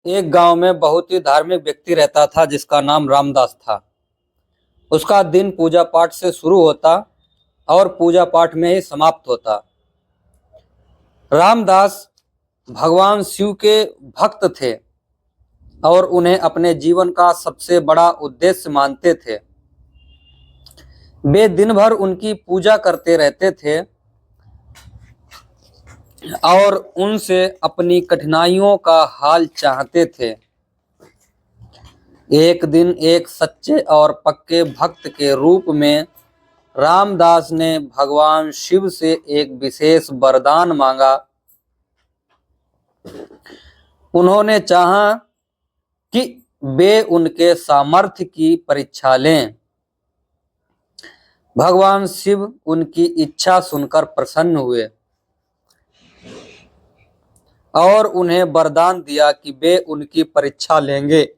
एक गांव में बहुत ही धार्मिक व्यक्ति रहता था जिसका नाम रामदास था। उसका दिन पूजा पाठ से शुरू होता और पूजा पाठ में ही समाप्त होता। रामदास भगवान शिव के भक्त थे और उन्हें अपने जीवन का सबसे बड़ा उद्देश्य मानते थे। वे दिन भर उनकी पूजा करते रहते थे और उनसे अपनी कठिनाइयों का हाल चाहते थे। एक दिन एक सच्चे और पक्के भक्त के रूप में रामदास ने भगवान शिव से एक विशेष वरदान मांगा। उन्होंने चाहा कि वे उनके सामर्थ्य की परीक्षा लें। भगवान शिव उनकी इच्छा सुनकर प्रसन्न हुए और उन्हें वरदान दिया कि वे उनकी परीक्षा लेंगे।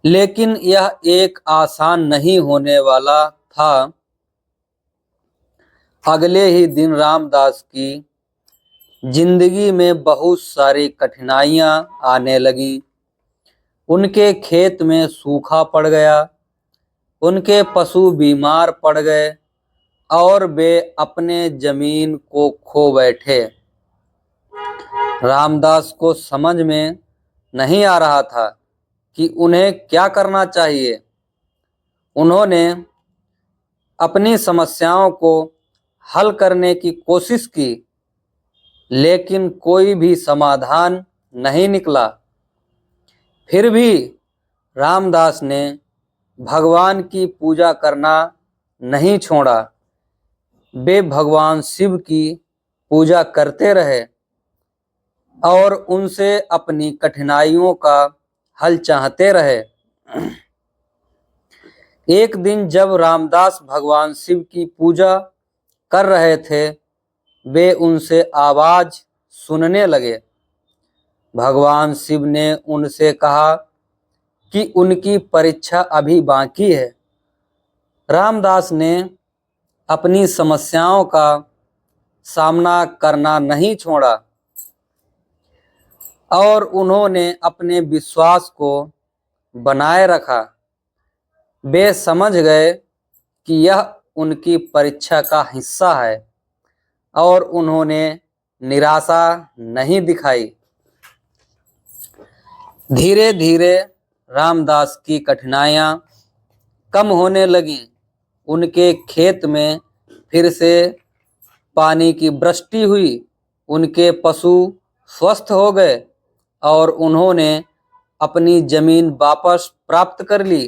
लेकिन यह एक आसान नहीं होने वाला था। अगले ही दिन रामदास की जिंदगी में बहुत सारी कठिनाइयां आने लगी। उनके खेत में सूखा पड़ गया, उनके पशु बीमार पड़ गए और वे अपने जमीन को खो बैठे। रामदास को समझ में नहीं आ रहा था कि उन्हें क्या करना चाहिए। उन्होंने अपनी समस्याओं को हल करने की कोशिश की, लेकिन कोई भी समाधान नहीं निकला। फिर भी रामदास ने भगवान की पूजा करना नहीं छोड़ा। वे भगवान शिव की पूजा करते रहे और उनसे अपनी कठिनाइयों का हल चाहते रहे। एक दिन जब रामदास भगवान शिव की पूजा कर रहे थे, वे उनसे आवाज सुनने लगे। भगवान शिव ने उनसे कहा कि उनकी परीक्षा अभी बाकी है। रामदास ने अपनी समस्याओं का सामना करना नहीं छोड़ा और उन्होंने अपने विश्वास को बनाए रखा। वे समझ गए कि यह उनकी परीक्षा का हिस्सा है और उन्होंने निराशा नहीं दिखाई। धीरे धीरे रामदास की कठिनाइयां कम होने लगीं। उनके खेत में फिर से पानी की वृष्टि हुई, उनके पशु स्वस्थ हो गए और उन्होंने अपनी जमीन वापस प्राप्त कर ली।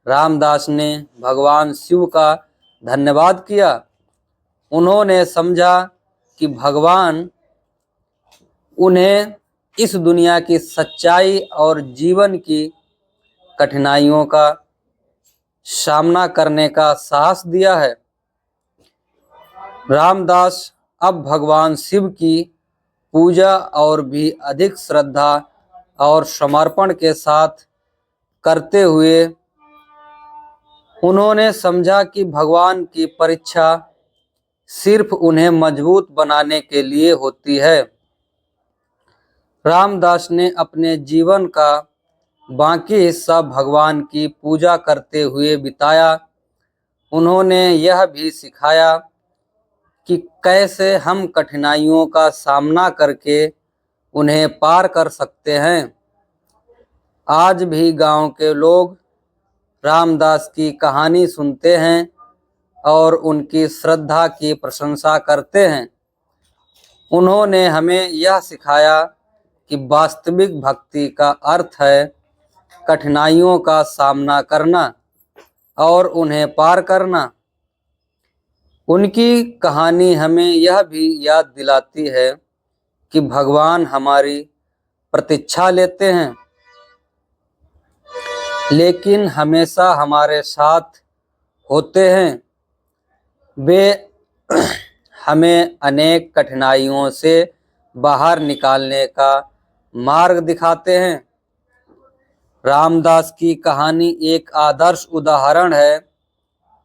रामदास ने भगवान शिव का धन्यवाद किया। उन्होंने समझा कि भगवान उन्हें इस दुनिया की सच्चाई और जीवन की कठिनाइयों का सामना करने का साहस दिया है। रामदास अब भगवान शिव की पूजा और भी अधिक श्रद्धा और समर्पण के साथ करते हुए उन्होंने समझा कि भगवान की परीक्षा सिर्फ उन्हें मजबूत बनाने के लिए होती है। रामदास ने अपने जीवन का बाकी हिस्सा भगवान की पूजा करते हुए बिताया। उन्होंने यह भी सिखाया कि कैसे हम कठिनाइयों का सामना करके उन्हें पार कर सकते हैं। आज भी गांव के लोग रामदास की कहानी सुनते हैं और उनकी श्रद्धा की प्रशंसा करते हैं। उन्होंने हमें यह सिखाया कि वास्तविक भक्ति का अर्थ है कठिनाइयों का सामना करना और उन्हें पार करना। उनकी कहानी हमें यह भी याद दिलाती है कि भगवान हमारी प्रतीक्षा लेते हैं, लेकिन हमेशा हमारे साथ होते हैं। वे हमें अनेक कठिनाइयों से बाहर निकालने का मार्ग दिखाते हैं। रामदास की कहानी एक आदर्श उदाहरण है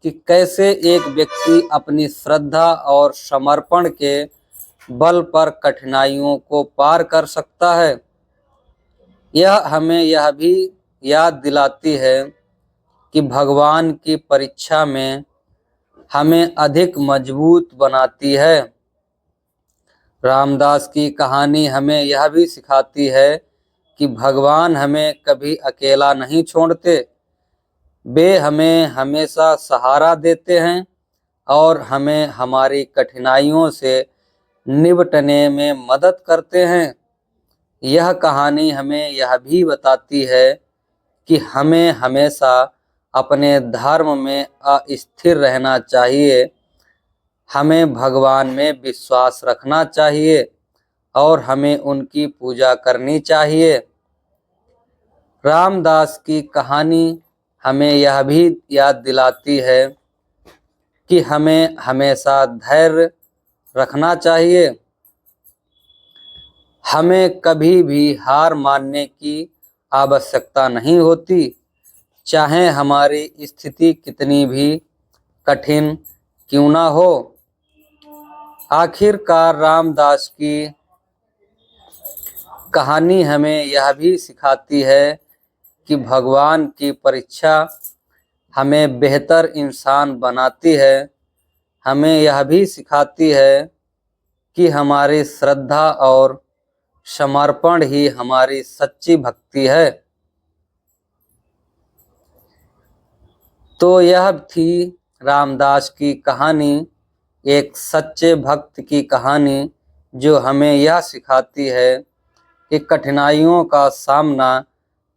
कि कैसे एक व्यक्ति अपनी श्रद्धा और समर्पण के बल पर कठिनाइयों को पार कर सकता है। यह हमें यह भी याद दिलाती है कि भगवान की परीक्षा में हमें अधिक मजबूत बनाती है। रामदास की कहानी हमें यह भी सिखाती है कि भगवान हमें कभी अकेला नहीं छोड़ते। वे हमें हमेशा सहारा देते हैं और हमें हमारी कठिनाइयों से निपटने में मदद करते हैं। यह कहानी हमें यह भी बताती है कि हमें हमेशा अपने धर्म में अस्थिर रहना चाहिए। हमें भगवान में विश्वास रखना चाहिए और हमें उनकी पूजा करनी चाहिए। रामदास की कहानी हमें यह भी याद दिलाती है कि हमें हमेशा धैर्य रखना चाहिए। हमें कभी भी हार मानने की आवश्यकता नहीं होती, चाहे हमारी स्थिति कितनी भी कठिन क्यों ना हो। आखिरकार रामदास की कहानी हमें यह भी सिखाती है कि भगवान की परीक्षा हमें बेहतर इंसान बनाती है। हमें यह भी सिखाती है कि हमारी श्रद्धा और समर्पण ही हमारी सच्ची भक्ति है। तो यह थी रामदास की कहानी, एक सच्चे भक्त की कहानी, जो हमें यह सिखाती है कि कठिनाइयों का सामना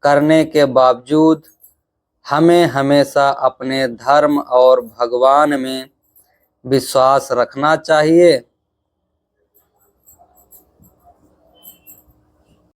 करने के बावजूद हमें हमेशा अपने धर्म और भगवान में विश्वास रखना चाहिए।